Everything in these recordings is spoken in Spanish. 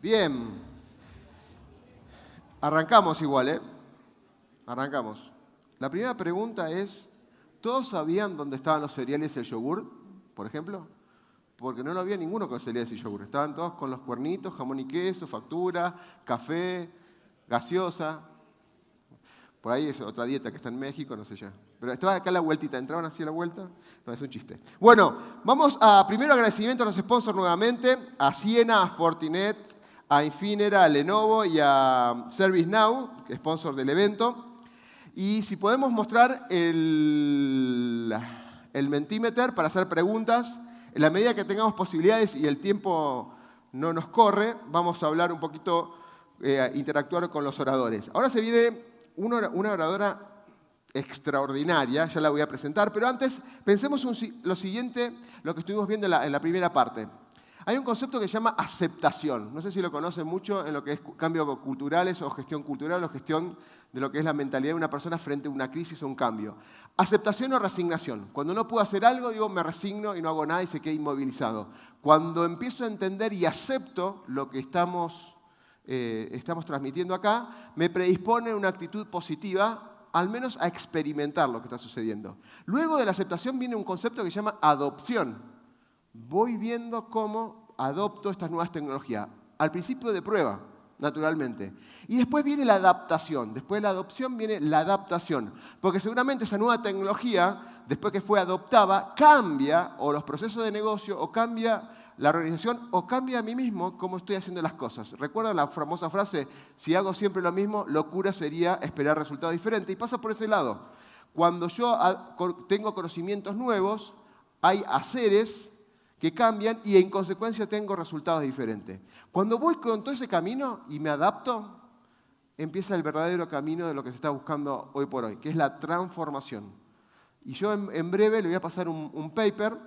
Bien. Arrancamos igual, ¿eh? Arrancamos. La primera pregunta es, ¿todos sabían dónde estaban los cereales y el yogur, por ejemplo? Porque no lo había ninguno con cereales y yogur. Estaban todos con los cuernitos, jamón y queso, factura, café, gaseosa. Por ahí es otra dieta que está en México, no sé ya. Pero estaba acá a la vueltita, ¿entraban así a la vuelta? No, es un chiste. Bueno, vamos a primero agradecimiento a los sponsors nuevamente, a Siena, a Fortinet, a Infinera, a Lenovo y a ServiceNow, que es sponsor del evento. Y si podemos mostrar el Mentimeter para hacer preguntas, en la medida que tengamos posibilidades y el tiempo no nos corre, vamos a hablar un poquito, interactuar con los oradores. Ahora se viene una oradora extraordinaria, ya la voy a presentar, pero antes pensemos lo siguiente, lo que estuvimos viendo en la primera parte. Hay un concepto que se llama aceptación. No sé si lo conocen mucho en lo que es cambios culturales o gestión cultural o gestión de lo que es la mentalidad de una persona frente a una crisis o un cambio. Aceptación o resignación. Cuando no puedo hacer algo, digo, me resigno y no hago nada y se queda inmovilizado. Cuando empiezo a entender y acepto lo que estamos transmitiendo acá, me predispone una actitud positiva, al menos a experimentar lo que está sucediendo. Luego de la aceptación viene un concepto que se llama adopción. Voy viendo cómo adopto estas nuevas tecnologías. Al principio de prueba, naturalmente. Y después viene la adaptación. Después de la adopción viene la adaptación. Porque seguramente esa nueva tecnología, después que fue adoptada, cambia o los procesos de negocio, o cambia la organización, o cambia a mí mismo cómo estoy haciendo las cosas. ¿Recuerdan la famosa frase? Si hago siempre lo mismo, locura sería esperar resultados diferentes. Y pasa por ese lado. Cuando yo tengo conocimientos nuevos, hay haceres que cambian y en consecuencia tengo resultados diferentes. Cuando voy con todo ese camino y me adapto, empieza el verdadero camino de lo que se está buscando hoy por hoy, que es la transformación. Y yo en breve le voy a pasar un paper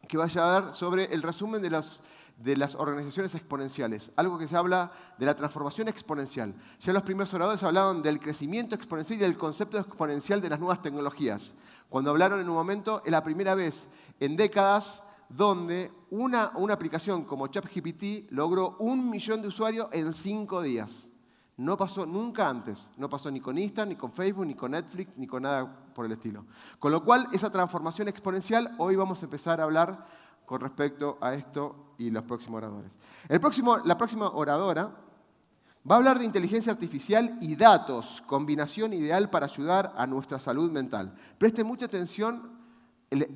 que va a llevar sobre el resumen de las organizaciones exponenciales, algo que se habla de la transformación exponencial. Ya los primeros oradores hablaban del crecimiento exponencial y del concepto exponencial de las nuevas tecnologías. Cuando hablaron en un momento, es la primera vez en décadas donde una aplicación como ChatGPT logró 1 millón de usuarios en 5 días. No pasó nunca antes. No pasó ni con Insta, ni con Facebook, ni con Netflix, ni con nada por el estilo. Con lo cual, esa transformación exponencial, hoy vamos a empezar a hablar con respecto a esto y los próximos oradores. La próxima oradora va a hablar de inteligencia artificial y datos, combinación ideal para ayudar a nuestra salud mental. Preste mucha atención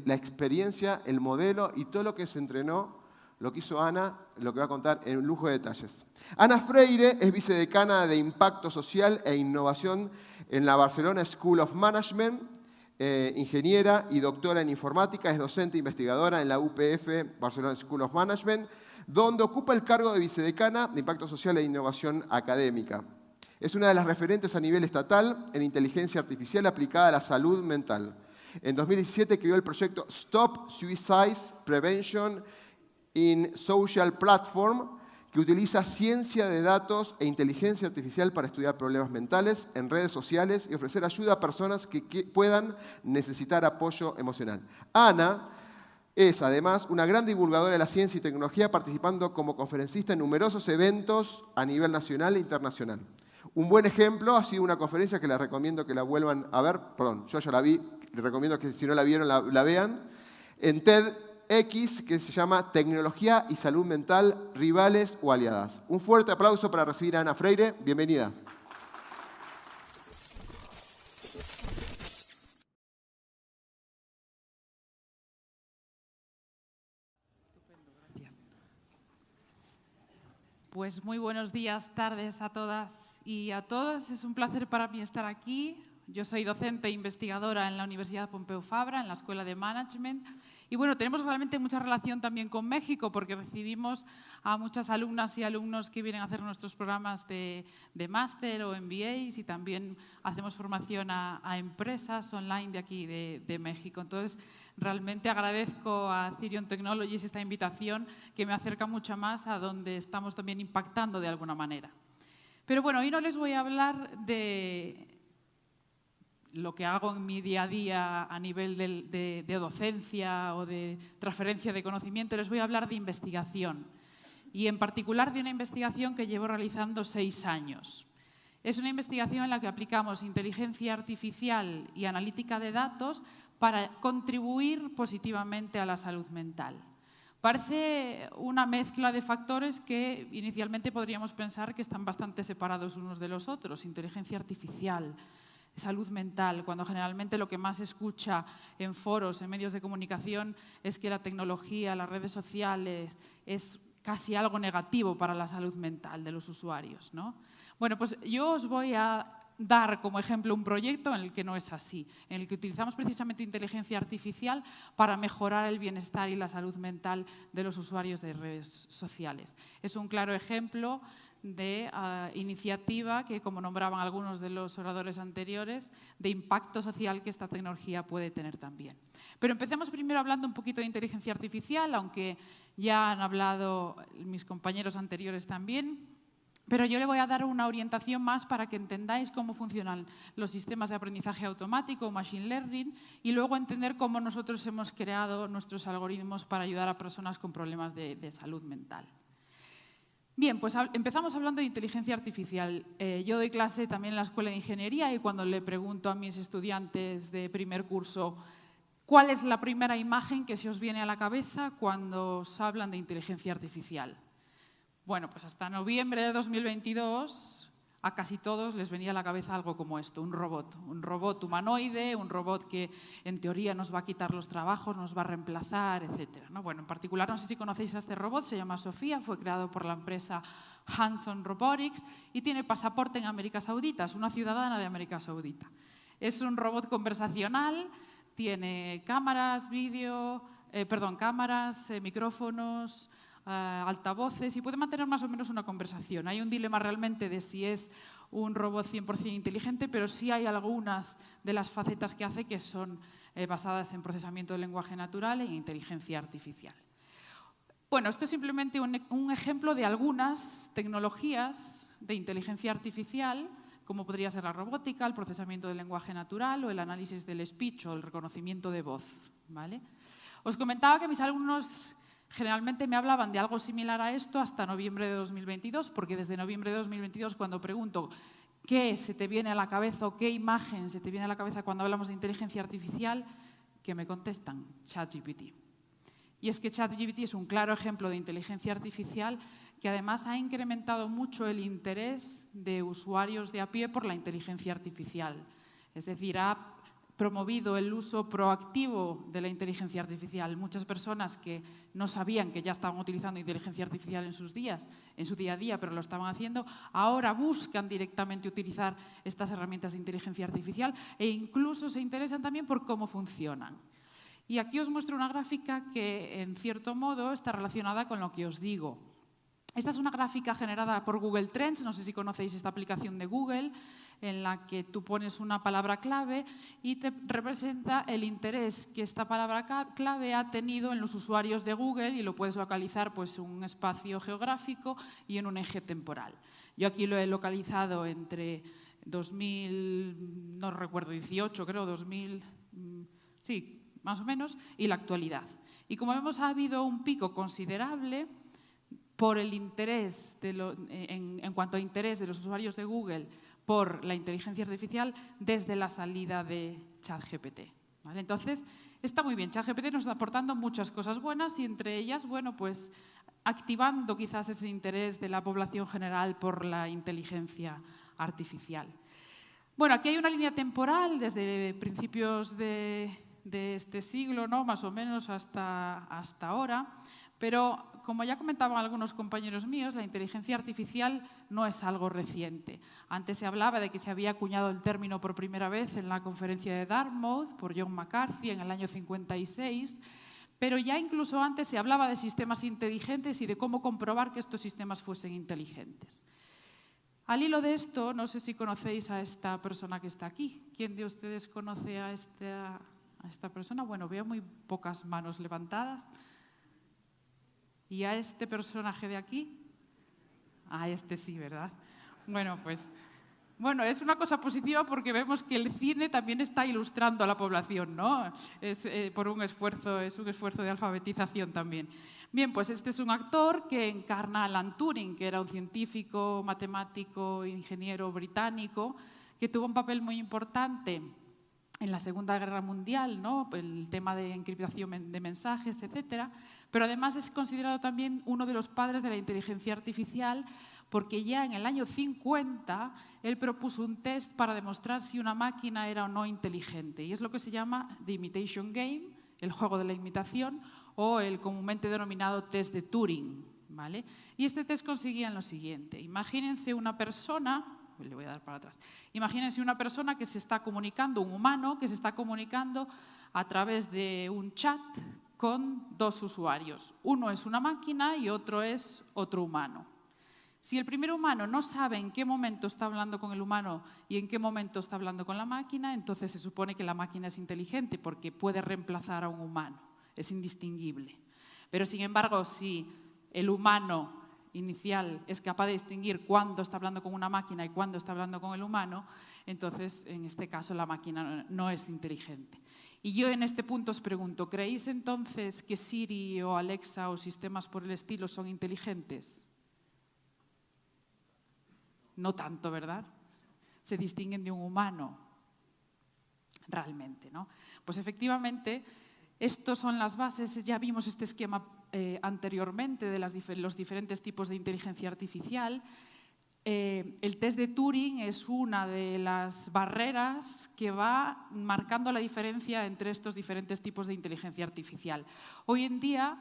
la experiencia, el modelo y todo lo que se entrenó, lo que hizo Ana, lo que va a contar en un lujo de detalles. Ana Freire es vicedecana de Impacto Social e Innovación en la Barcelona School of Management, ingeniera y doctora en informática, es docente e investigadora en la UPF Barcelona School of Management, donde ocupa el cargo de vicedecana de Impacto Social e Innovación Académica. Es una de las referentes a nivel estatal en inteligencia artificial aplicada a la salud mental. En 2017 creó el proyecto Stop Suicide Prevention in Social Platform, que utiliza ciencia de datos e inteligencia artificial para estudiar problemas mentales en redes sociales y ofrecer ayuda a personas que puedan necesitar apoyo emocional. Ana es, además, una gran divulgadora de la ciencia y tecnología, participando como conferencista en numerosos eventos a nivel nacional e internacional. Un buen ejemplo ha sido una conferencia que les recomiendo que la vuelvan a ver. Perdón, yo ya la vi, les recomiendo que si no la vieron la vean. En TEDx, que se llama Tecnología y Salud Mental, Rivales o Aliadas. Un fuerte aplauso para recibir a Ana Freire. Bienvenida. Pues muy buenos días, tardes a todas y a todos. Es un placer para mí estar aquí. Yo soy docente e investigadora en la Universidad Pompeu Fabra, en la Escuela de Management. Y bueno, tenemos realmente mucha relación también con México porque recibimos a muchas alumnas y alumnos que vienen a hacer nuestros programas de máster o MBAs, y también hacemos formación a empresas online de aquí, de México. Entonces, realmente agradezco a Cirion Technologies esta invitación que me acerca mucho más a donde estamos también impactando de alguna manera. Pero bueno, hoy no les voy a hablar de lo que hago en mi día a día a nivel de docencia o de transferencia de conocimiento, les voy a hablar de investigación. y en particular de una investigación que llevo realizando 6 años. Es una investigación en la que aplicamos inteligencia artificial y analítica de datos para contribuir positivamente a la salud mental. Parece una mezcla de factores que inicialmente podríamos pensar que están bastante separados unos de los otros. Inteligencia artificial, salud mental, cuando generalmente lo que más se escucha en foros, en medios de comunicación, es que la tecnología, las redes sociales, es casi algo negativo para la salud mental de los usuarios, ¿no? Bueno, pues yo os voy a dar como ejemplo un proyecto en el que no es así, en el que utilizamos precisamente inteligencia artificial para mejorar el bienestar y la salud mental de los usuarios de redes sociales. Es un claro ejemplo de iniciativa que, como nombraban algunos de los oradores anteriores, de impacto social que esta tecnología puede tener también. Pero empecemos primero hablando un poquito de inteligencia artificial, aunque ya han hablado mis compañeros anteriores también. Pero yo le voy a dar una orientación más para que entendáis cómo funcionan los sistemas de aprendizaje automático, machine learning, y luego entender cómo nosotros hemos creado nuestros algoritmos para ayudar a personas con problemas de salud mental. Bien, pues empezamos hablando de inteligencia artificial. Yo doy clase también en la Escuela de Ingeniería y cuando le pregunto a mis estudiantes de primer curso ¿cuál es la primera imagen que se os viene a la cabeza cuando os hablan de inteligencia artificial? Bueno, pues hasta noviembre de 2022 a casi todos les venía a la cabeza algo como esto, un robot humanoide, un robot que en teoría nos va a quitar los trabajos, nos va a reemplazar, etc. ¿no? Bueno, en particular, no sé si conocéis a este robot, se llama Sofía, fue creado por la empresa Hanson Robotics y tiene pasaporte en América Saudita, es una ciudadana de América Saudita. Es un robot conversacional, tiene cámaras, micrófonos, altavoces y puede mantener más o menos una conversación. Hay un dilema realmente de si es un robot 100% inteligente, pero sí hay algunas de las facetas que hace que son basadas en procesamiento del lenguaje natural e inteligencia artificial. Bueno, esto es simplemente un ejemplo de algunas tecnologías de inteligencia artificial, como podría ser la robótica, el procesamiento del lenguaje natural o el análisis del speech o el reconocimiento de voz, ¿vale? Os comentaba que mis alumnos generalmente me hablaban de algo similar a esto hasta noviembre de 2022, porque desde noviembre de 2022, cuando pregunto qué se te viene a la cabeza o qué imagen se te viene a la cabeza cuando hablamos de inteligencia artificial, que me contestan ChatGPT. Y es que ChatGPT es un claro ejemplo de inteligencia artificial que además ha incrementado mucho el interés de usuarios de a pie por la inteligencia artificial. Es decir, ha promovido el uso proactivo de la inteligencia artificial. Muchas personas que no sabían que ya estaban utilizando inteligencia artificial en su día a día, pero lo estaban haciendo, ahora buscan directamente utilizar estas herramientas de inteligencia artificial e incluso se interesan también por cómo funcionan. Y aquí os muestro una gráfica que, en cierto modo, está relacionada con lo que os digo. Esta es una gráfica generada por Google Trends, no sé si conocéis esta aplicación de Google, en la que tú pones una palabra clave y te representa el interés que esta palabra clave ha tenido en los usuarios de Google y lo puedes localizar pues, en un espacio geográfico y en un eje temporal. Yo aquí lo he localizado entre 2000, no recuerdo, 18, creo, 2000, sí, más o menos, y la actualidad. Y como vemos, ha habido un pico considerable por el interés, en cuanto a interés de los usuarios de Google por la inteligencia artificial desde la salida de ChatGPT. ¿Vale? Entonces, está muy bien. ChatGPT nos está aportando muchas cosas buenas y entre ellas, bueno, pues activando quizás ese interés de la población general por la inteligencia artificial. Bueno, aquí hay una línea temporal desde principios de este siglo, ¿no? Más o menos hasta ahora, pero como ya comentaban algunos compañeros míos, la inteligencia artificial no es algo reciente. Antes se hablaba de que se había acuñado el término por primera vez en la conferencia de Dartmouth por John McCarthy en el año 56, pero ya incluso antes se hablaba de sistemas inteligentes y de cómo comprobar que estos sistemas fuesen inteligentes. Al hilo de esto, no sé si conocéis a esta persona que está aquí. ¿Quién de ustedes conoce a esta persona? Bueno, veo muy pocas manos levantadas. ¿Y a este personaje de aquí? A este sí, ¿verdad? Bueno, pues Bueno, es una cosa positiva porque vemos que el cine también está ilustrando a la población, ¿no? Es un esfuerzo de alfabetización también. Bien, pues este es un actor que encarna a Alan Turing, que era un científico, matemático, ingeniero británico, que tuvo un papel muy importante en la Segunda Guerra Mundial, ¿no? El tema de encriptación de mensajes, etcétera. Pero además es considerado también uno de los padres de la inteligencia artificial, porque ya en el año 50 él propuso un test para demostrar si una máquina era o no inteligente. Y es lo que se llama The Imitation Game, el juego de la imitación, o el comúnmente denominado test de Turing, ¿vale? Y este test consiguía lo siguiente. Imagínense una persona... Le voy a dar para atrás. Imagínense una persona que se está comunicando, un humano que se está comunicando a través de un chat con dos usuarios. Uno es una máquina y otro es otro humano. Si el primer humano no sabe en qué momento está hablando con el humano y en qué momento está hablando con la máquina, entonces se supone que la máquina es inteligente porque puede reemplazar a un humano, es indistinguible. Pero sin embargo, si el humano inicial es capaz de distinguir cuándo está hablando con una máquina y cuándo está hablando con el humano, entonces, en este caso, la máquina no es inteligente. Y yo en este punto os pregunto, ¿creéis entonces que Siri o Alexa o sistemas por el estilo son inteligentes? No tanto, ¿verdad? Se distinguen de un humano, realmente, ¿no? Pues efectivamente, estas son las bases, ya vimos este esquema anteriormente de los diferentes tipos de inteligencia artificial. El test de Turing es una de las barreras que va marcando la diferencia entre estos diferentes tipos de inteligencia artificial. Hoy en día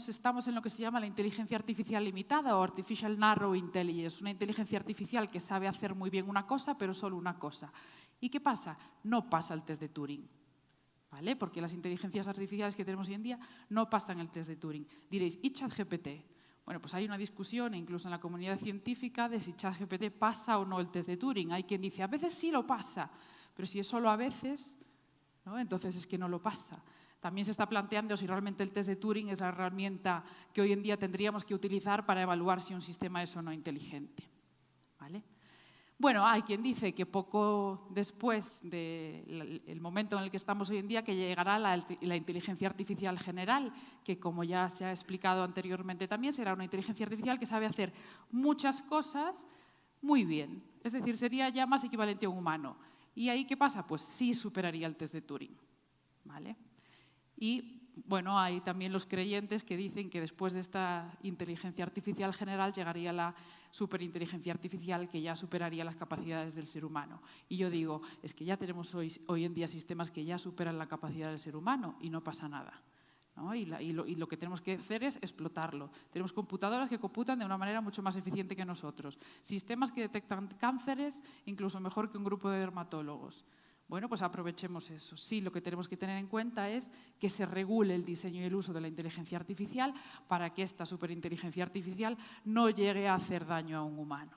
estamos en lo que se llama la inteligencia artificial limitada o Artificial Narrow Intelligence, una inteligencia artificial que sabe hacer muy bien una cosa, pero solo una cosa. ¿Y qué pasa? No pasa el test de Turing, ¿vale? Porque las inteligencias artificiales que tenemos hoy en día no pasan el test de Turing. Diréis, ¿y ChatGPT? Bueno, pues hay una discusión, incluso en la comunidad científica, de si ChatGPT pasa o no el test de Turing. Hay quien dice, a veces sí lo pasa, pero si es solo a veces, ¿no? Entonces es que no lo pasa. También se está planteando si realmente el test de Turing es la herramienta que hoy en día tendríamos que utilizar para evaluar si un sistema es o no inteligente, ¿vale? Bueno, hay quien dice que poco después del momento en el que estamos hoy en día que llegará la inteligencia artificial general, que como ya se ha explicado anteriormente también, será una inteligencia artificial que sabe hacer muchas cosas muy bien. Es decir, sería ya más equivalente a un humano. ¿Y ahí qué pasa? Pues sí superaría el test de Turing, ¿vale? Y bueno, hay también los creyentes que dicen que después de esta inteligencia artificial general llegaría la superinteligencia artificial que ya superaría las capacidades del ser humano. Y yo digo, es que ya tenemos hoy en día sistemas que ya superan la capacidad del ser humano y no pasa nada, ¿no? Y lo que tenemos que hacer es explotarlo. Tenemos computadoras que computan de una manera mucho más eficiente que nosotros. Sistemas que detectan cánceres incluso mejor que un grupo de dermatólogos. Bueno, pues aprovechemos eso. Sí, lo que tenemos que tener en cuenta es que se regule el diseño y el uso de la inteligencia artificial para que esta superinteligencia artificial no llegue a hacer daño a un humano.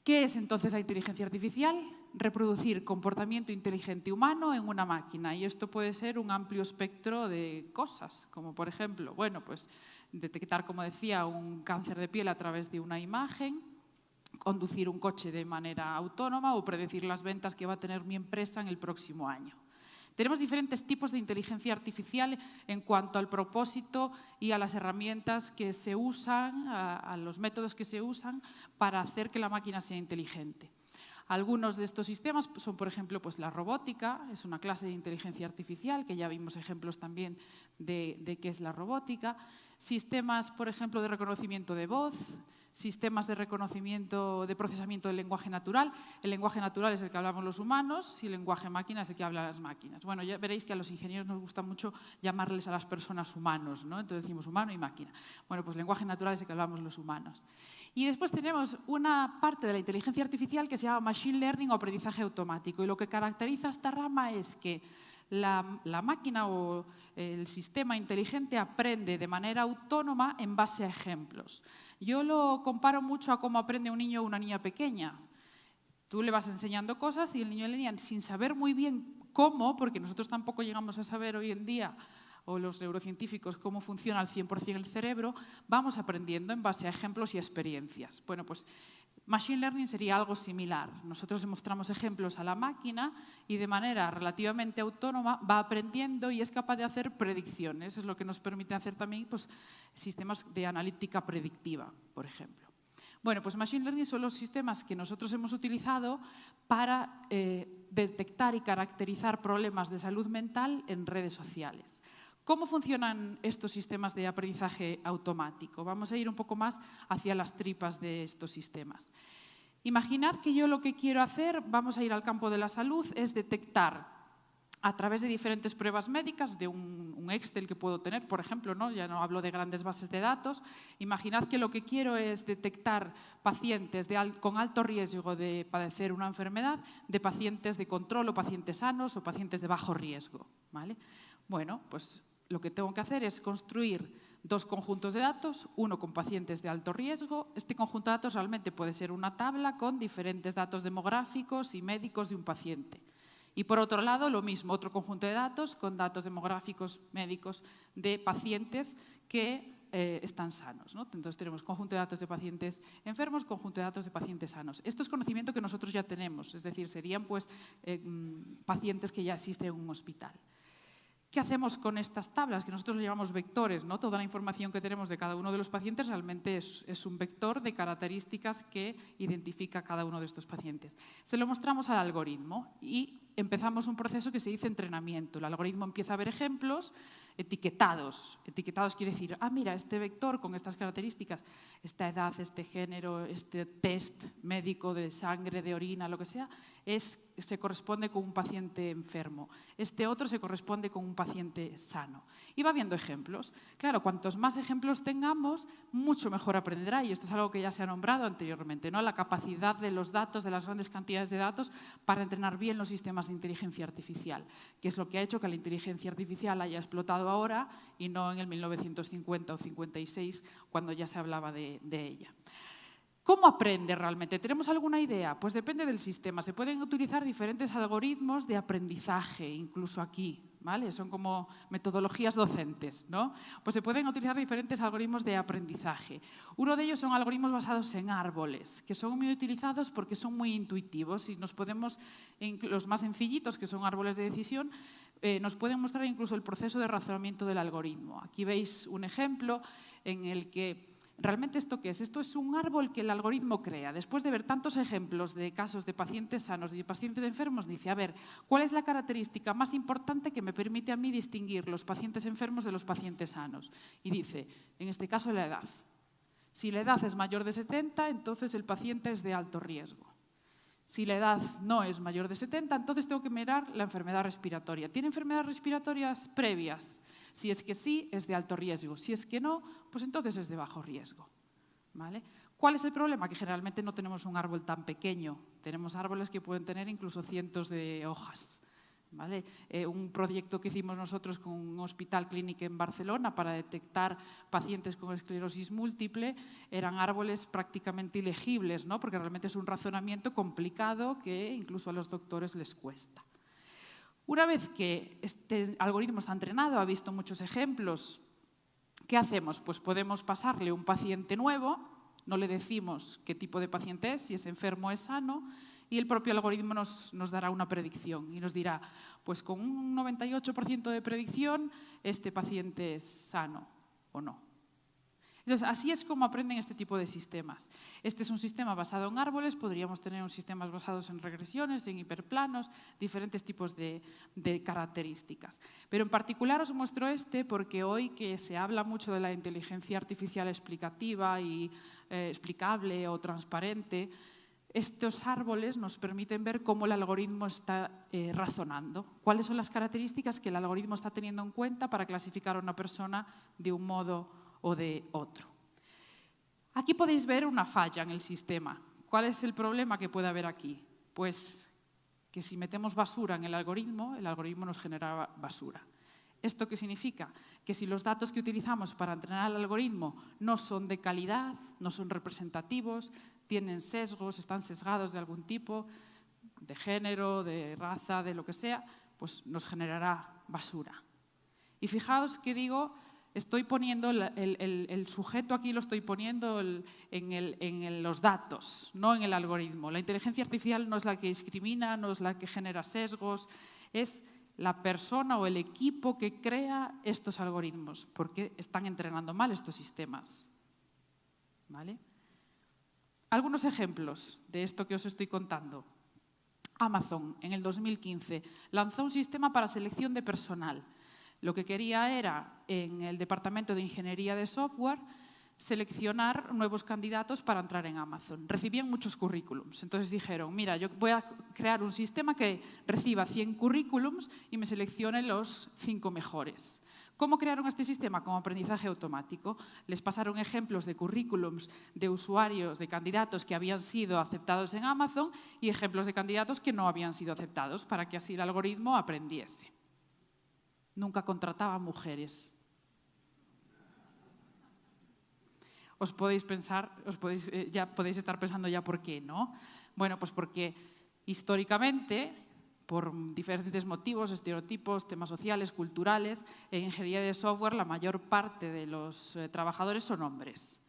¿Qué es entonces la inteligencia artificial? Reproducir comportamiento inteligente humano en una máquina. Y esto puede ser un amplio espectro de cosas, como por ejemplo, bueno, pues detectar, como decía, un cáncer de piel a través de una imagen, conducir un coche de manera autónoma o predecir las ventas que va a tener mi empresa en el próximo año. Tenemos diferentes tipos de inteligencia artificial en cuanto al propósito y a las herramientas que se usan, a los métodos que se usan para hacer que la máquina sea inteligente. Algunos de estos sistemas son, por ejemplo, pues la robótica, es una clase de inteligencia artificial, que ya vimos ejemplos también de qué es la robótica. Sistemas, por ejemplo, de reconocimiento de voz, sistemas de reconocimiento, de procesamiento del lenguaje natural. El lenguaje natural es el que hablamos los humanos y el lenguaje máquina es el que hablan las máquinas. Bueno, ya veréis que a los ingenieros nos gusta mucho llamarles a las personas humanos, ¿no? Entonces decimos humano y máquina. Bueno, pues lenguaje natural es el que hablamos los humanos. Y después tenemos una parte de la inteligencia artificial que se llama Machine Learning o aprendizaje automático. Y lo que caracteriza a esta rama es que la máquina o el sistema inteligente aprende de manera autónoma en base a ejemplos. Yo lo comparo mucho a cómo aprende un niño o una niña pequeña. Tú le vas enseñando cosas y el niño y la niña, sin saber muy bien cómo, porque nosotros tampoco llegamos a saber hoy en día o los neurocientíficos cómo funciona al 100% el cerebro, vamos aprendiendo en base a ejemplos y experiencias. Bueno, pues Machine Learning sería algo similar. Nosotros le mostramos ejemplos a la máquina y de manera relativamente autónoma va aprendiendo y es capaz de hacer predicciones. Es lo que nos permite hacer también pues, sistemas de analítica predictiva, por ejemplo. Bueno, pues Machine Learning son los sistemas que nosotros hemos utilizado para detectar y caracterizar problemas de salud mental en redes sociales. ¿Cómo funcionan estos sistemas de aprendizaje automático? Vamos a ir un poco más hacia las tripas de estos sistemas. Imaginad que yo lo que quiero hacer, vamos a ir al campo de la salud, es detectar a través de diferentes pruebas médicas, de un Excel que puedo tener, por ejemplo, ¿no? Ya no hablo de grandes bases de datos. Imaginad que lo que quiero es detectar pacientes con alto riesgo de padecer una enfermedad, de pacientes de control o pacientes sanos o pacientes de bajo riesgo, ¿vale? Bueno, pues lo que tengo que hacer es construir dos conjuntos de datos, uno con pacientes de alto riesgo. Este conjunto de datos realmente puede ser una tabla con diferentes datos demográficos y médicos de un paciente. Y por otro lado, lo mismo, otro conjunto de datos con datos demográficos, médicos de pacientes que están sanos, ¿no? Entonces tenemos conjunto de datos de pacientes enfermos, conjunto de datos de pacientes sanos. Esto es conocimiento que nosotros ya tenemos, es decir, serían pues, pacientes que ya existen en un hospital. ¿Qué hacemos con estas tablas? Que nosotros le llamamos vectores, ¿no? Toda la información que tenemos de cada uno de los pacientes realmente es un vector de características que identifica a cada uno de estos pacientes. Se lo mostramos al algoritmo y empezamos un proceso que se dice entrenamiento. El algoritmo empieza a ver ejemplos etiquetados. Etiquetados quiere decir, mira, este vector con estas características, esta edad, este género, este test médico de sangre, de orina, lo que sea, se corresponde con un paciente enfermo. Este otro se corresponde con un paciente sano. Y va viendo ejemplos. Claro, cuantos más ejemplos tengamos, mucho mejor aprenderá. Y esto es algo que ya se ha nombrado anteriormente, ¿no? La capacidad de los datos, de las grandes cantidades de datos, para entrenar bien los sistemas de inteligencia artificial, que es lo que ha hecho que la inteligencia artificial haya explotado ahora y no en el 1950 o 56, cuando ya se hablaba de ella. ¿Cómo aprende realmente? ¿Tenemos alguna idea? Pues depende del sistema. Se pueden utilizar diferentes algoritmos de aprendizaje, incluso aquí, ¿vale? Son como metodologías docentes, ¿no? Pues se pueden utilizar diferentes algoritmos de aprendizaje. Uno de ellos son algoritmos basados en árboles, que son muy utilizados porque son muy intuitivos y nos podemos, los más sencillitos, que son árboles de decisión, nos pueden mostrar incluso el proceso de razonamiento del algoritmo. Aquí veis un ejemplo en el que ¿realmente esto qué es? Esto es un árbol que el algoritmo crea. Después de ver tantos ejemplos de casos de pacientes sanos y de pacientes enfermos, dice, a ver, ¿cuál es la característica más importante que me permite a mí distinguir los pacientes enfermos de los pacientes sanos? Y dice, en este caso, la edad. Si la edad es mayor de 70, entonces el paciente es de alto riesgo. Si la edad no es mayor de 70, entonces tengo que mirar la enfermedad respiratoria. ¿Tiene enfermedades respiratorias previas? Si es que sí, es de alto riesgo. Si es que no, pues entonces es de bajo riesgo, ¿vale? ¿Cuál es el problema? Que generalmente no tenemos un árbol tan pequeño. Tenemos árboles que pueden tener incluso cientos de hojas, ¿vale? Un proyecto que hicimos nosotros con un hospital clínico en Barcelona para detectar pacientes con esclerosis múltiple, eran árboles prácticamente ilegibles, ¿no? Porque realmente es un razonamiento complicado que incluso a los doctores les cuesta. Una vez que este algoritmo está entrenado, ha visto muchos ejemplos, ¿qué hacemos? Pues podemos pasarle un paciente nuevo, no le decimos qué tipo de paciente es, si es enfermo o es sano, y el propio algoritmo nos dará una predicción y nos dirá, pues con un 98% de predicción, este paciente es sano o no. Entonces, así es como aprenden este tipo de sistemas. Este es un sistema basado en árboles, podríamos tener sistemas basados en regresiones, en hiperplanos, diferentes tipos de características. Pero en particular os muestro este porque hoy que se habla mucho de la inteligencia artificial explicativa y explicable o transparente, estos árboles nos permiten ver cómo el algoritmo está razonando, cuáles son las características que el algoritmo está teniendo en cuenta para clasificar a una persona de un modo o de otro. Aquí podéis ver una falla en el sistema. ¿Cuál es el problema que puede haber aquí? Pues que si metemos basura en el algoritmo nos genera basura. ¿Esto qué significa? Que si los datos que utilizamos para entrenar el algoritmo no son de calidad, no son representativos, tienen sesgos, están sesgados de algún tipo, de género, de raza, de lo que sea, pues nos generará basura. Y fijaos que digo, estoy poniendo el sujeto aquí, lo estoy poniendo en los datos, no en el algoritmo. La inteligencia artificial no es la que discrimina, no es la que genera sesgos, es la persona o el equipo que crea estos algoritmos, porque están entrenando mal estos sistemas. ¿Vale? Algunos ejemplos de esto que os estoy contando. Amazon, en el 2015, lanzó un sistema para selección de personal. Lo que quería era, en el departamento de ingeniería de software, seleccionar nuevos candidatos para entrar en Amazon. Recibían muchos currículums. Entonces dijeron, mira, yo voy a crear un sistema que reciba 100 currículums y me seleccione los 5 mejores. ¿Cómo crearon este sistema? Con aprendizaje automático. Les pasaron ejemplos de currículums de usuarios, de candidatos que habían sido aceptados en Amazon y ejemplos de candidatos que no habían sido aceptados para que así el algoritmo aprendiese. Nunca contrataba mujeres. Os podéis pensar, ya podéis estar pensando ya por qué, ¿no? Bueno, pues porque históricamente, por diferentes motivos, estereotipos, temas sociales, culturales, en ingeniería de software la mayor parte de los trabajadores son hombres.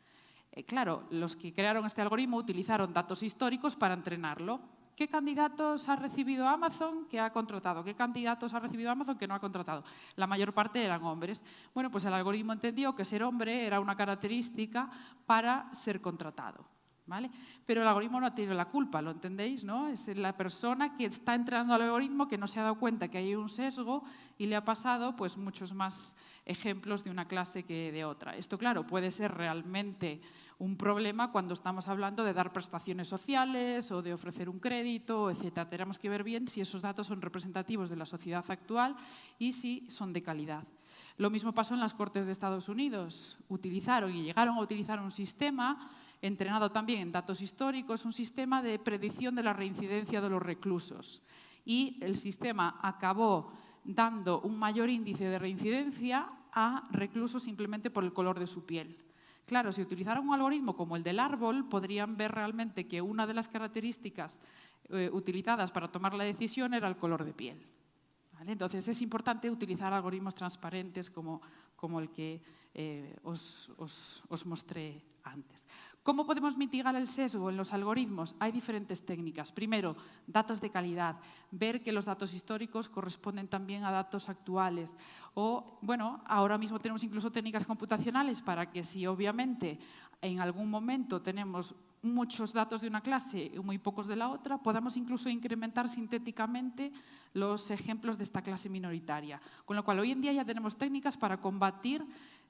Claro, los que crearon este algoritmo utilizaron datos históricos para entrenarlo. ¿Qué candidatos ha recibido Amazon que ha contratado? ¿Qué candidatos ha recibido Amazon que no ha contratado? La mayor parte eran hombres. Bueno, pues el algoritmo entendió que ser hombre era una característica para ser contratado, ¿vale? Pero el algoritmo no tiene la culpa, ¿lo entendéis? ¿No? Es la persona que está entrenando al algoritmo que no se ha dado cuenta que hay un sesgo y le ha pasado pues, muchos más ejemplos de una clase que de otra. Esto, claro, puede ser realmente un problema cuando estamos hablando de dar prestaciones sociales o de ofrecer un crédito, etc. Tenemos que ver bien si esos datos son representativos de la sociedad actual y si son de calidad. Lo mismo pasó en las Cortes de Estados Unidos. Utilizaron y llegaron a utilizar un sistema entrenado también en datos históricos, un sistema de predicción de la reincidencia de los reclusos. Y el sistema acabó dando un mayor índice de reincidencia a reclusos simplemente por el color de su piel. Claro, si utilizaran un algoritmo como el del árbol, podrían ver realmente que una de las características utilizadas para tomar la decisión era el color de piel. ¿Vale? Entonces, es importante utilizar algoritmos transparentes como el que os mostré antes. ¿Cómo podemos mitigar el sesgo en los algoritmos? Hay diferentes técnicas. Primero, datos de calidad, ver que los datos históricos corresponden también a datos actuales. O, bueno, ahora mismo tenemos incluso técnicas computacionales para que si obviamente en algún momento tenemos muchos datos de una clase y muy pocos de la otra, podamos incluso incrementar sintéticamente los ejemplos de esta clase minoritaria. Con lo cual, hoy en día ya tenemos técnicas para combatir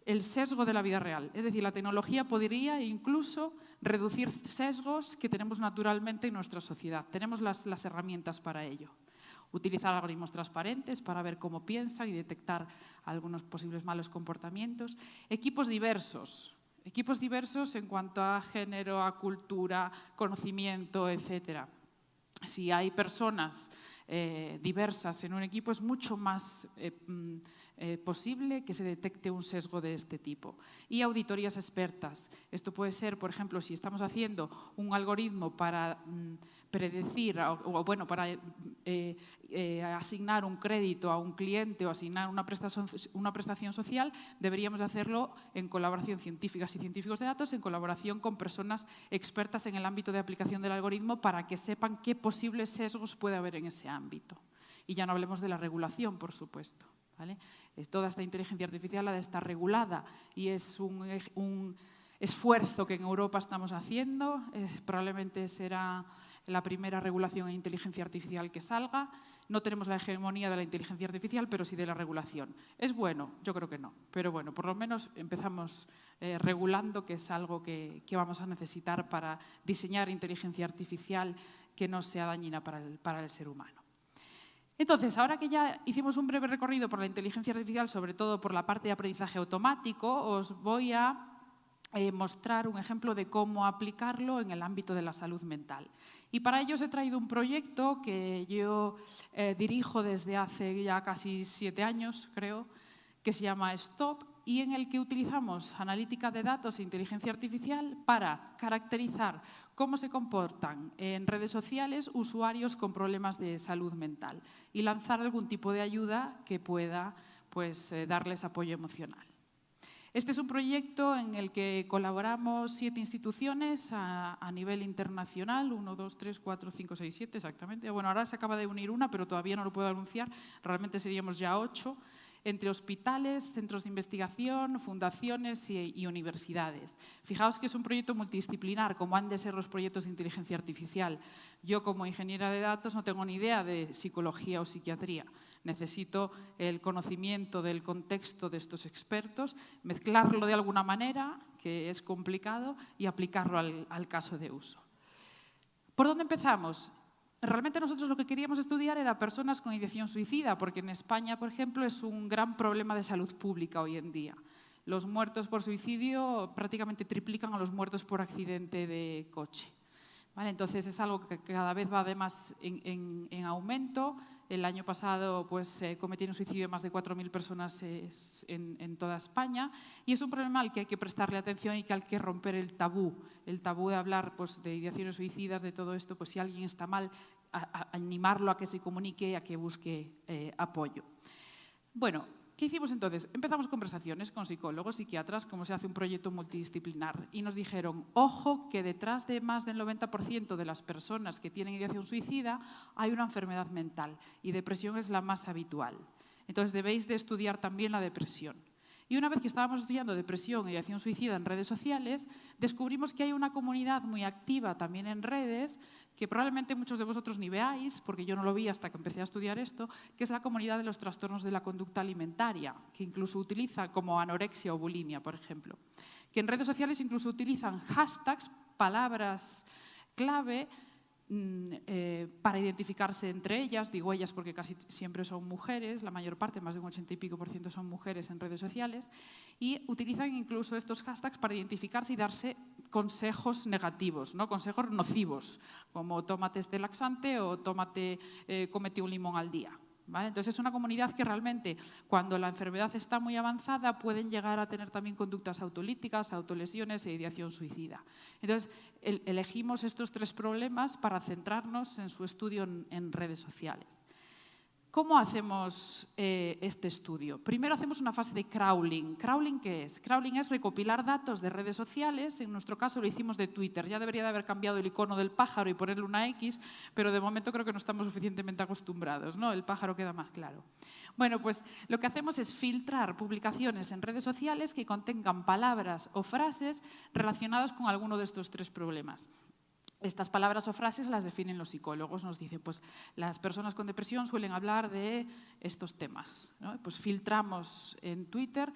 el sesgo de la vida real. Es decir, la tecnología podría incluso reducir sesgos que tenemos naturalmente en nuestra sociedad. Tenemos las herramientas para ello. Utilizar algoritmos transparentes para ver cómo piensan y detectar algunos posibles malos comportamientos. Equipos diversos en cuanto a género, a cultura, conocimiento, etc. Si hay personas diversas en un equipo, es mucho más posible que se detecte un sesgo de este tipo. Y auditorías expertas. Esto puede ser, por ejemplo, si estamos haciendo un algoritmo para predecir o bueno, para asignar un crédito a un cliente o asignar una prestación social, deberíamos de hacerlo en colaboración científicas y científicos de datos, en colaboración con personas expertas en el ámbito de aplicación del algoritmo para que sepan qué posibles sesgos puede haber en ese ámbito. Y ya no hablemos de la regulación, por supuesto, ¿vale? Toda esta inteligencia artificial ha de estar regulada y es un esfuerzo que en Europa estamos haciendo. Probablemente será la primera regulación en inteligencia artificial que salga. No tenemos la hegemonía de la inteligencia artificial, pero sí de la regulación. ¿Es bueno? Yo creo que no. Pero bueno, por lo menos empezamos regulando, que es algo que vamos a necesitar para diseñar inteligencia artificial que no sea dañina para el ser humano. Entonces, ahora que ya hicimos un breve recorrido por la inteligencia artificial, sobre todo por la parte de aprendizaje automático, os voy a mostrar un ejemplo de cómo aplicarlo en el ámbito de la salud mental. Y para ello os he traído un proyecto que yo dirijo desde hace ya casi 7 años, creo, que se llama STOP y en el que utilizamos analítica de datos e inteligencia artificial para caracterizar cómo se comportan en redes sociales usuarios con problemas de salud mental y lanzar algún tipo de ayuda que pueda pues darles apoyo emocional. Este es un proyecto en el que colaboramos 7 instituciones a nivel internacional, 1, 2, 3, 4, 5, 6, 7 exactamente. Bueno, ahora se acaba de unir una, pero todavía no lo puedo anunciar, realmente seríamos ya 8, entre hospitales, centros de investigación, fundaciones y universidades. Fijaos que es un proyecto multidisciplinar, como han de ser los proyectos de inteligencia artificial. Yo, como ingeniera de datos, no tengo ni idea de psicología o psiquiatría. Necesito el conocimiento del contexto de estos expertos, mezclarlo de alguna manera, que es complicado, y aplicarlo al caso de uso. ¿Por dónde empezamos? Realmente nosotros lo que queríamos estudiar era personas con ideación suicida, porque en España, por ejemplo, es un gran problema de salud pública hoy en día. Los muertos por suicidio prácticamente triplican a los muertos por accidente de coche. ¿Vale? Entonces es algo que cada vez va además en aumento. El año pasado pues, cometieron suicidio más de 4.000 personas en toda España y es un problema al que hay que prestarle atención y que hay que romper el tabú de hablar pues, de ideaciones suicidas, de todo esto, pues si alguien está mal, a animarlo a que se comunique, a que busque apoyo. Bueno, ¿qué hicimos entonces? Empezamos conversaciones con psicólogos, psiquiatras, como se hace un proyecto multidisciplinar, y nos dijeron, ojo, que detrás de más del 90% de las personas que tienen ideación suicida hay una enfermedad mental, y depresión es la más habitual. Entonces debéis de estudiar también la depresión. Y una vez que estábamos estudiando depresión e ideación suicida en redes sociales, descubrimos que hay una comunidad muy activa también en redes, que probablemente muchos de vosotros ni veáis, porque yo no lo vi hasta que empecé a estudiar esto, que es la comunidad de los trastornos de la conducta alimentaria, que incluso utiliza como anorexia o bulimia, por ejemplo. Que en redes sociales incluso utilizan hashtags, palabras clave, para identificarse entre ellas, digo ellas porque casi siempre son mujeres, la mayor parte, más de un 80 y pico % son mujeres en redes sociales, y utilizan incluso estos hashtags para identificarse y darse consejos negativos, ¿no? Consejos nocivos, como tómate este laxante o cómete un limón al día. ¿Vale? Entonces es una comunidad que realmente cuando la enfermedad está muy avanzada pueden llegar a tener también conductas autolíticas, autolesiones e ideación suicida. Entonces elegimos estos 3 problemas para centrarnos en su estudio en redes sociales. ¿Cómo hacemos este estudio? Primero hacemos una fase de crawling. ¿Crawling qué es? Crawling es recopilar datos de redes sociales. En nuestro caso lo hicimos de Twitter. Ya debería de haber cambiado el icono del pájaro y ponerle una X, pero de momento creo que no estamos suficientemente acostumbrados, ¿no? El pájaro queda más claro. Bueno, pues lo que hacemos es filtrar publicaciones en redes sociales que contengan palabras o frases relacionadas con alguno de estos 3 problemas. Estas palabras o frases las definen los psicólogos, nos dicen, pues las personas con depresión suelen hablar de estos temas, ¿no? Pues filtramos en Twitter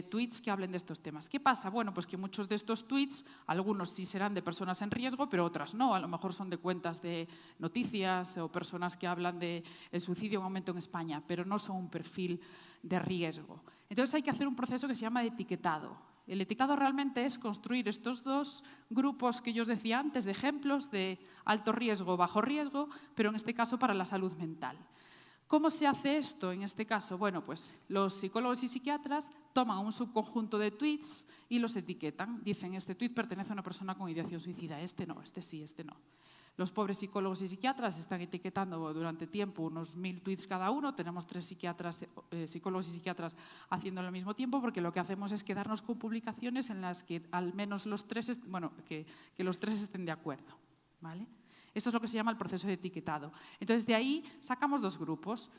tweets que hablen de estos temas. ¿Qué pasa? Bueno, pues que muchos de estos tweets, algunos sí serán de personas en riesgo, pero otras no. A lo mejor son de cuentas de noticias o personas que hablan del suicidio en aumento en España, pero no son un perfil de riesgo. Entonces hay que hacer un proceso que se llama etiquetado. El etiquetado realmente es construir estos 2 grupos que yo os decía antes de ejemplos de alto riesgo, bajo riesgo, pero en este caso para la salud mental. ¿Cómo se hace esto en este caso? Bueno, pues los psicólogos y psiquiatras toman un subconjunto de tweets y los etiquetan. Dicen, este tweet pertenece a una persona con ideación suicida, este no, este sí, este no. Los pobres psicólogos y psiquiatras están etiquetando durante tiempo unos 1000 tweets cada uno. Tenemos 3 psicólogos y psiquiatras haciéndolo al mismo tiempo, porque lo que hacemos es quedarnos con publicaciones en las que al menos los 3, que los 3 estén de acuerdo, ¿vale? Esto es lo que se llama el proceso de etiquetado. Entonces, de ahí sacamos 2 grupos.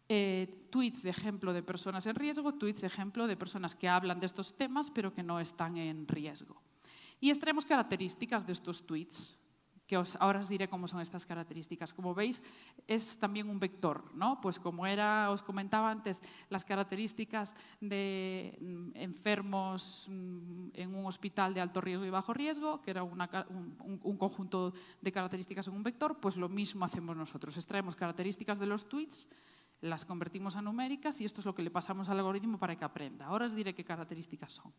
Tweets de ejemplo de personas en riesgo, tweets de ejemplo de personas que hablan de estos temas, pero que no están en riesgo. Y extraemos características de estos tweets, que ahora os diré cómo son estas características. Como veis, es también un vector, ¿no? Pues como os comentaba antes, las características de enfermos en un hospital de alto riesgo y bajo riesgo, que era un conjunto de características en un vector, pues lo mismo hacemos nosotros. Extraemos características de los tweets, las convertimos a numéricas y esto es lo que le pasamos al algoritmo para que aprenda. Ahora os diré qué características son.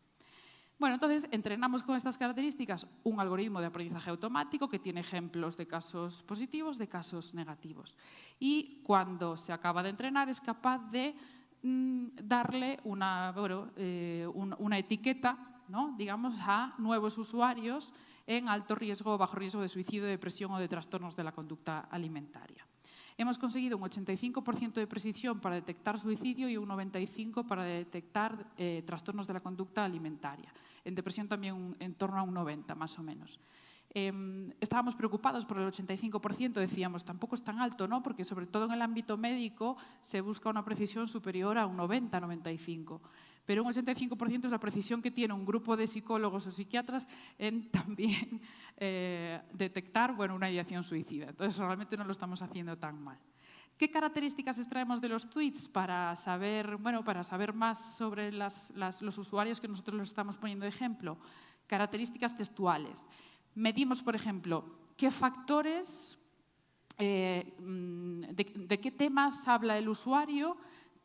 Bueno, entonces entrenamos con estas características un algoritmo de aprendizaje automático que tiene ejemplos de casos positivos, de casos negativos. Y cuando se acaba de entrenar es capaz de darle una etiqueta, ¿no? Digamos, a nuevos usuarios en alto riesgo o bajo riesgo de suicidio, depresión o de trastornos de la conducta alimentaria. Hemos conseguido un 85% de precisión para detectar suicidio y un 95% para detectar trastornos de la conducta alimentaria. En depresión también en torno a un 90%, más o menos. Estábamos preocupados por el 85%, decíamos, tampoco es tan alto, ¿no? Porque sobre todo en el ámbito médico se busca una precisión superior a un 90-95%. Pero un 85% es la precisión que tiene un grupo de psicólogos o psiquiatras en también detectar una ideación suicida. Entonces, realmente no lo estamos haciendo tan mal. ¿Qué características extraemos de los tweets para saber más sobre los usuarios que nosotros les estamos poniendo de ejemplo? Características textuales. Medimos, por ejemplo, qué factores, de qué temas habla el usuario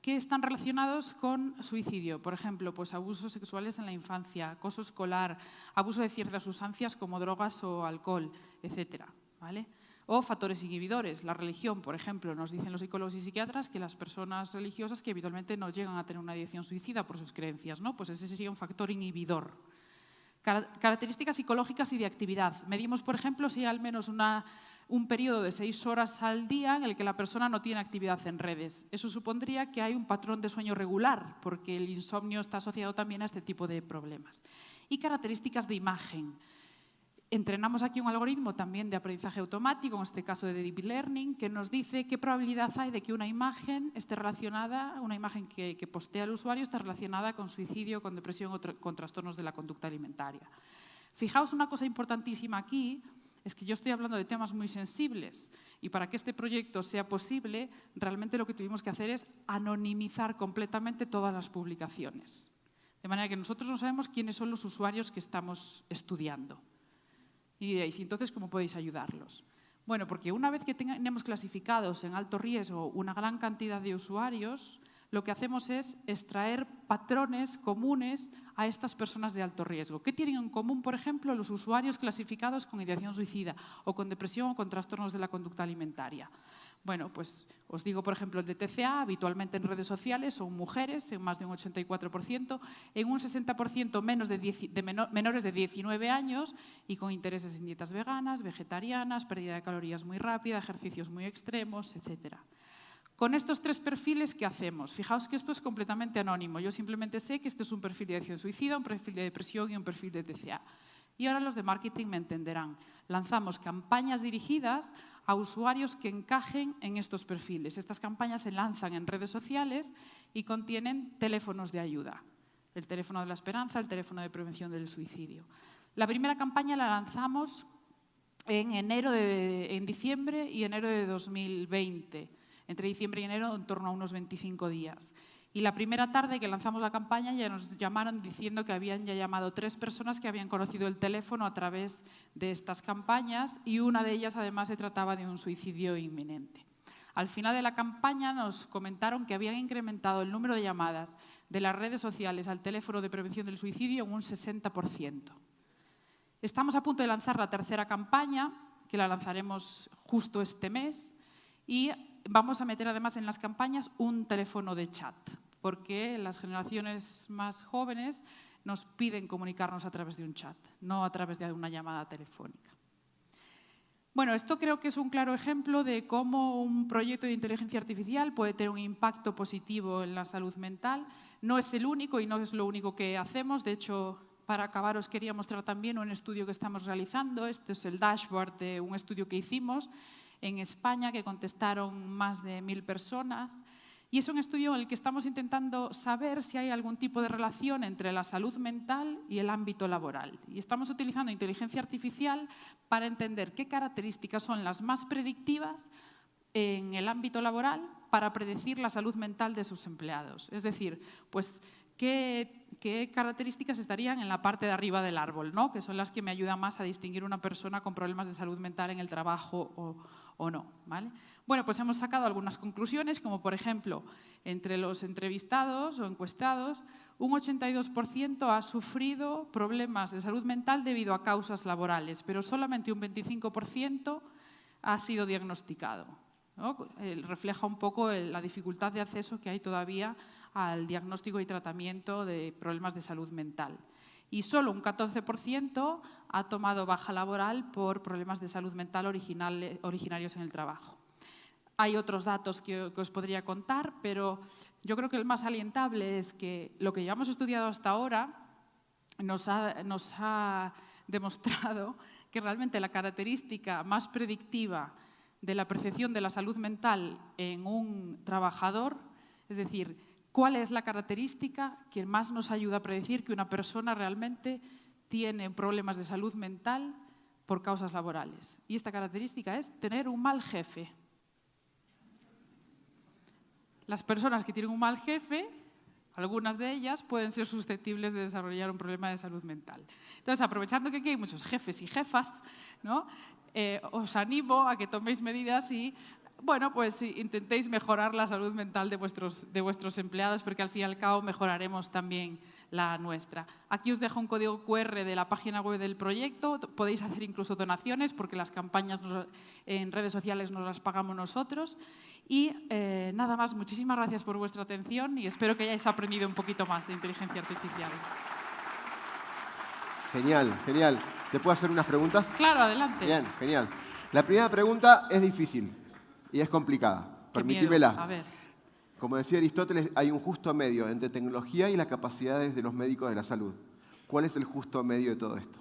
que están relacionados con suicidio. Por ejemplo, pues abusos sexuales en la infancia, acoso escolar, abuso de ciertas sustancias como drogas o alcohol, etcétera, ¿vale? O factores inhibidores. La religión, por ejemplo, nos dicen los psicólogos y psiquiatras que las personas religiosas que habitualmente no llegan a tener una ideación suicida por sus creencias, ¿no? Pues ese sería un factor inhibidor. Características psicológicas y de actividad. Medimos, por ejemplo, si hay al menos un periodo de 6 horas al día en el que la persona no tiene actividad en redes. Eso supondría que hay un patrón de sueño regular, porque el insomnio está asociado también a este tipo de problemas. Y características de imagen. Entrenamos aquí un algoritmo también de aprendizaje automático, en este caso de Deep Learning, que nos dice qué probabilidad hay de que una imagen esté relacionada, una imagen que postea el usuario esté relacionada con suicidio, con depresión o con trastornos de la conducta alimentaria. Fijaos una cosa importantísima aquí, es que yo estoy hablando de temas muy sensibles y para que este proyecto sea posible, realmente lo que tuvimos que hacer es anonimizar completamente todas las publicaciones. De manera que nosotros no sabemos quiénes son los usuarios que estamos estudiando. Y diréis, ¿y entonces cómo podéis ayudarlos? Bueno, porque una vez que tenemos clasificados en alto riesgo una gran cantidad de usuarios, lo que hacemos es extraer patrones comunes a estas personas de alto riesgo. ¿Qué tienen en común, por ejemplo, los usuarios clasificados con ideación suicida o con depresión o con trastornos de la conducta alimentaria? Bueno, pues os digo, por ejemplo, el de TCA, habitualmente en redes sociales son mujeres, en más de un 84%, en un 60% menores de 19 años y con intereses en dietas veganas, vegetarianas, pérdida de calorías muy rápida, ejercicios muy extremos, etcétera. Con estos 3 perfiles, ¿qué hacemos? Fijaos que esto es completamente anónimo. Yo simplemente sé que este es un perfil de ideación suicida, un perfil de depresión y un perfil de TCA. Y ahora los de marketing me entenderán. Lanzamos campañas dirigidas a usuarios que encajen en estos perfiles. Estas campañas se lanzan en redes sociales y contienen teléfonos de ayuda. El teléfono de la esperanza, el teléfono de prevención del suicidio. La primera campaña la lanzamos en diciembre y enero de 2020. Entre diciembre y enero, en torno a unos 25 días. Y la primera tarde que lanzamos la campaña ya nos llamaron diciendo que habían ya llamado 3 personas que habían conocido el teléfono a través de estas campañas y una de ellas además se trataba de un suicidio inminente. Al final de la campaña nos comentaron que habían incrementado el número de llamadas de las redes sociales al teléfono de prevención del suicidio en un 60%. Estamos a punto de lanzar la tercera campaña, que la lanzaremos justo este mes, y vamos a meter además en las campañas un teléfono de chat, porque las generaciones más jóvenes nos piden comunicarnos a través de un chat, no a través de una llamada telefónica. Bueno, esto creo que es un claro ejemplo de cómo un proyecto de inteligencia artificial puede tener un impacto positivo en la salud mental. No es el único y no es lo único que hacemos. De hecho, para acabar os quería mostrar también un estudio que estamos realizando. Este es el dashboard de un estudio que hicimos en España, que contestaron más de 1000 personas. Y es un estudio en el que estamos intentando saber si hay algún tipo de relación entre la salud mental y el ámbito laboral. Y estamos utilizando inteligencia artificial para entender qué características son las más predictivas en el ámbito laboral para predecir la salud mental de sus empleados. Es decir, pues, ¿qué características estarían en la parte de arriba del árbol, ¿no? Que son las que me ayudan más a distinguir una persona con problemas de salud mental en el trabajo o no, ¿vale? Bueno, pues hemos sacado algunas conclusiones, como por ejemplo, entre los entrevistados o encuestados, un 82% ha sufrido problemas de salud mental debido a causas laborales, pero solamente un 25% ha sido diagnosticado, ¿no? Refleja un poco la dificultad de acceso que hay todavía al diagnóstico y tratamiento de problemas de salud mental. Y solo un 14% ha tomado baja laboral por problemas de salud mental originarios en el trabajo. Hay otros datos que os podría contar, pero yo creo que el más alientable es que lo que llevamos estudiado hasta ahora nos ha demostrado que realmente la característica más predictiva de la percepción de la salud mental en un trabajador, es decir, cuál es la característica que más nos ayuda a predecir que una persona realmente tiene problemas de salud mental por causas laborales. Y esta característica es tener un mal jefe. Las personas que tienen un mal jefe, algunas de ellas pueden ser susceptibles de desarrollar un problema de salud mental. Entonces, aprovechando que aquí hay muchos jefes y jefas, ¿no? Os animo a que toméis medidas y bueno, pues intentéis mejorar la salud mental de vuestros empleados, porque al fin y al cabo mejoraremos también la nuestra. Aquí os dejo un código QR de la página web del proyecto. Podéis hacer incluso donaciones, porque las campañas en redes sociales nos las pagamos nosotros. Y nada más, muchísimas gracias por vuestra atención y espero que hayáis aprendido un poquito más de inteligencia artificial. Genial, genial. ¿Te puedo hacer unas preguntas? Claro, adelante. Bien, genial. La primera pregunta es difícil y es complicada. Permitímela. A ver. Como decía Aristóteles, hay un justo medio entre tecnología y las capacidades de los médicos de la salud. ¿Cuál es el justo medio de todo esto?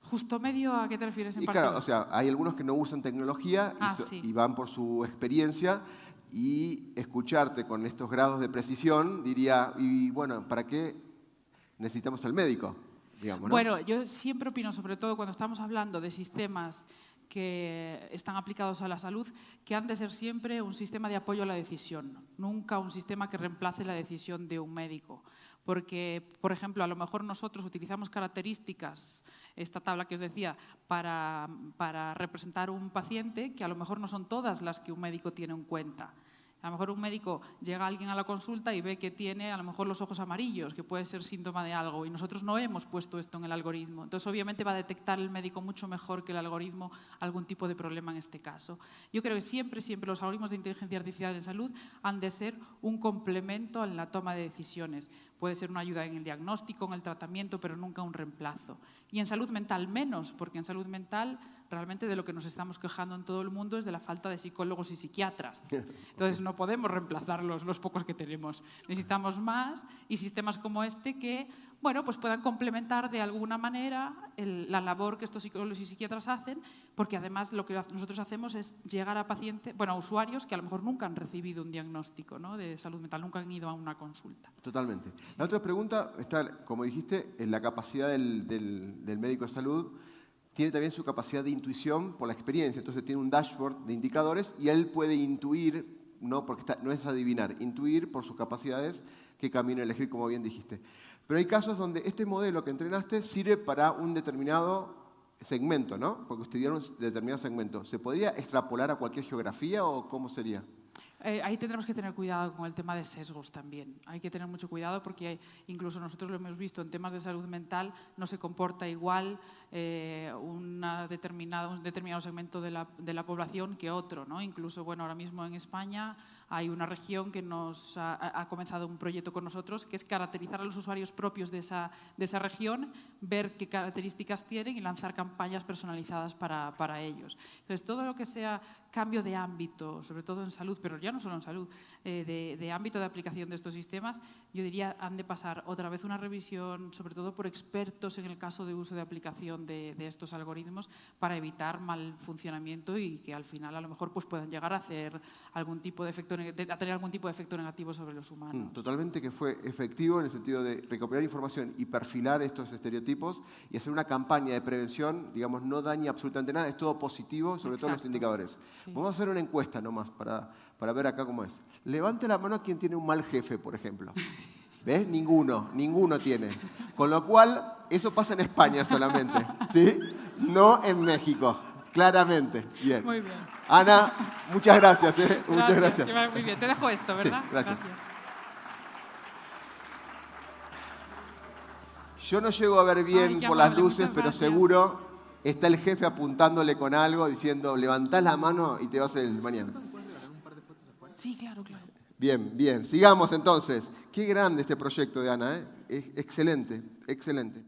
¿Justo medio a qué te refieres en Y particular? claro, o sea, hay algunos que no usan tecnología y van por su experiencia, y escucharte con estos grados de precisión diría, y bueno, ¿para qué necesitamos al médico? Digamos, ¿no? Bueno, yo siempre opino, sobre todo cuando estamos hablando de sistemas que están aplicados a la salud, que han de ser siempre un sistema de apoyo a la decisión, nunca un sistema que reemplace la decisión de un médico. Porque, por ejemplo, a lo mejor nosotros utilizamos características, esta tabla que os decía, para representar un paciente, que a lo mejor no son todas las que un médico tiene en cuenta. A lo mejor un médico llega a alguien a la consulta y ve que tiene a lo mejor los ojos amarillos, que puede ser síntoma de algo, y nosotros no hemos puesto esto en el algoritmo. Entonces, obviamente, va a detectar el médico mucho mejor que el algoritmo algún tipo de problema en este caso. Yo creo que siempre los algoritmos de inteligencia artificial en salud han de ser un complemento en la toma de decisiones. Puede ser una ayuda en el diagnóstico, en el tratamiento, pero nunca un reemplazo. Y en salud mental menos, porque en salud mental realmente de lo que nos estamos quejando en todo el mundo es de la falta de psicólogos y psiquiatras. Entonces no podemos reemplazarlos, los pocos que tenemos. Necesitamos más y sistemas como este que, bueno, pues puedan complementar de alguna manera la labor que estos psicólogos y psiquiatras hacen, porque además lo que nosotros hacemos es llegar a pacientes, bueno, a usuarios que a lo mejor nunca han recibido un diagnóstico, ¿no?, de salud mental, nunca han ido a una consulta. Totalmente. La otra pregunta está, como dijiste, en la capacidad del médico de salud. Tiene también su capacidad de intuición por la experiencia. Entonces tiene un dashboard de indicadores y él puede intuir, no, porque no es adivinar, intuir por sus capacidades qué camino elegir, como bien dijiste. Pero hay casos donde este modelo que entrenaste sirve para un determinado segmento, ¿no? Porque estudiaron un determinado segmento. ¿Se podría extrapolar a cualquier geografía o cómo sería? Ahí tendremos que tener cuidado con el tema de sesgos también. Hay que tener mucho cuidado porque incluso nosotros lo hemos visto en temas de salud mental, no se comporta igual un determinado segmento de la población que otro, ¿no? Incluso, bueno, ahora mismo en España hay una región que nos ha comenzado un proyecto con nosotros, que es caracterizar a los usuarios propios de esa región, ver qué características tienen y lanzar campañas personalizadas para ellos. Entonces, todo lo que sea cambio de ámbito, sobre todo en salud, pero ya no solo en salud, de ámbito de aplicación de estos sistemas, yo diría han de pasar otra vez una revisión, sobre todo por expertos en el caso de uso de aplicación de estos algoritmos, para evitar mal funcionamiento y que al final a lo mejor pues puedan llegar a hacer algún tipo de efecto, a tener algún tipo de efecto negativo sobre los humanos. Totalmente, que fue efectivo en el sentido de recopilar información y perfilar estos estereotipos y hacer una campaña de prevención, digamos, no daña absolutamente nada, es todo positivo, sobre todo los indicadores. Sí. Vamos a hacer una encuesta nomás para ver acá cómo es. Levante la mano quien tiene un mal jefe, por ejemplo. ¿Ves? Ninguno tiene. Con lo cual, eso pasa en España solamente, ¿sí? No en México, claramente. Bien. Muy bien. Ana, muchas gracias. Muchas gracias. Que vaya muy bien. Te dejo esto, ¿verdad? Sí, gracias. Yo no llego a ver bien por las luces, pero seguro está el jefe apuntándole con algo, diciendo, levantás la mano y te vas el mañana. Sí, claro, claro. Bien, bien. Sigamos entonces. Qué grande este proyecto de Ana, ¿eh? Es excelente, excelente.